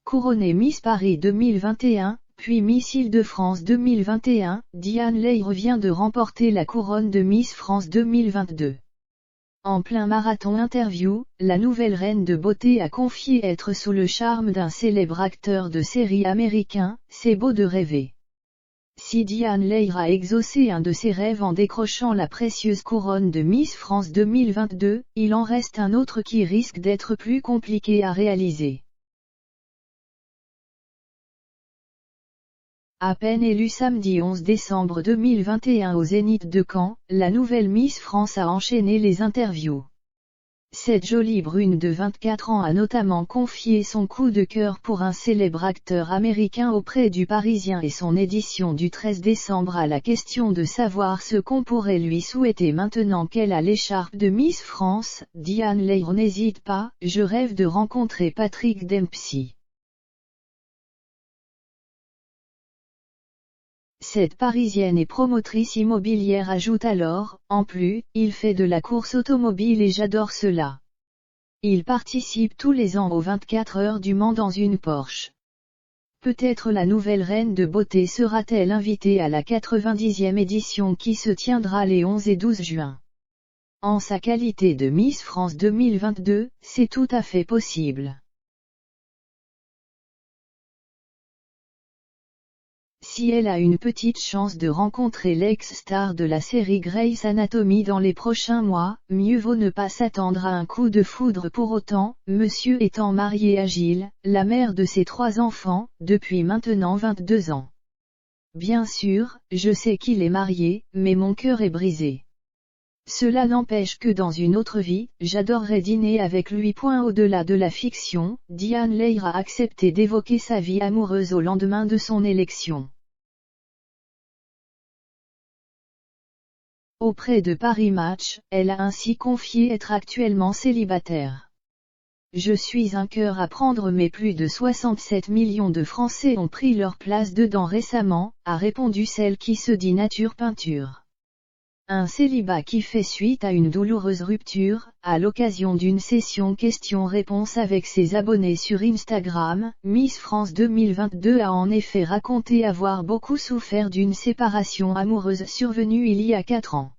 Couronnée Miss Paris 2021, puis Miss Île-de-France 2021, Diane Lair revient de remporter la couronne de Miss France 2022. En plein marathon interview, la nouvelle reine de beauté a confié être sous le charme d'un célèbre acteur de série américain, c'est beau de rêver. Si Diane Lair a exaucé un de ses rêves en décrochant la précieuse couronne de Miss France 2022, il en reste un autre qui risque d'être plus compliqué à réaliser. À peine élue samedi 11 décembre 2021 au Zénith de Caen, la nouvelle Miss France a enchaîné les interviews. Cette jolie brune de 24 ans a notamment confié son coup de cœur pour un célèbre acteur américain auprès du Parisien et son édition du 13 décembre à la question de savoir ce qu'on pourrait lui souhaiter maintenant qu'elle a l'écharpe de Miss France. Diane Lair n'hésite pas, je rêve de rencontrer Patrick Dempsey. Cette Parisienne et promotrice immobilière ajoute alors, en plus, il fait de la course automobile et j'adore cela. Il participe tous les ans aux 24 heures du Mans dans une Porsche. Peut-être la nouvelle reine de beauté sera-t-elle invitée à la 90e édition qui se tiendra les 11 et 12 juin. En sa qualité de Miss France 2022, c'est tout à fait possible. Si elle a une petite chance de rencontrer l'ex-star de la série Grey's Anatomy dans les prochains mois, mieux vaut ne pas s'attendre à un coup de foudre pour autant, monsieur étant marié à Gilles, la mère de ses 3 enfants, depuis maintenant 22 ans. Bien sûr, je sais qu'il est marié, mais mon cœur est brisé. Cela n'empêche que dans une autre vie, j'adorerais dîner avec lui. Au-delà de la fiction, Diane Lair a accepté d'évoquer sa vie amoureuse au lendemain de son élection. Auprès de Paris Match, elle a ainsi confié être actuellement célibataire. Je suis un cœur à prendre mais plus de 67 millions de Français ont pris leur place dedans récemment, a répondu celle qui se dit nature peinture. Un célibat qui fait suite à une douloureuse rupture, à l'occasion d'une session questions-réponses avec ses abonnés sur Instagram. Miss France 2022 a en effet raconté avoir beaucoup souffert d'une séparation amoureuse survenue il y a 4 ans.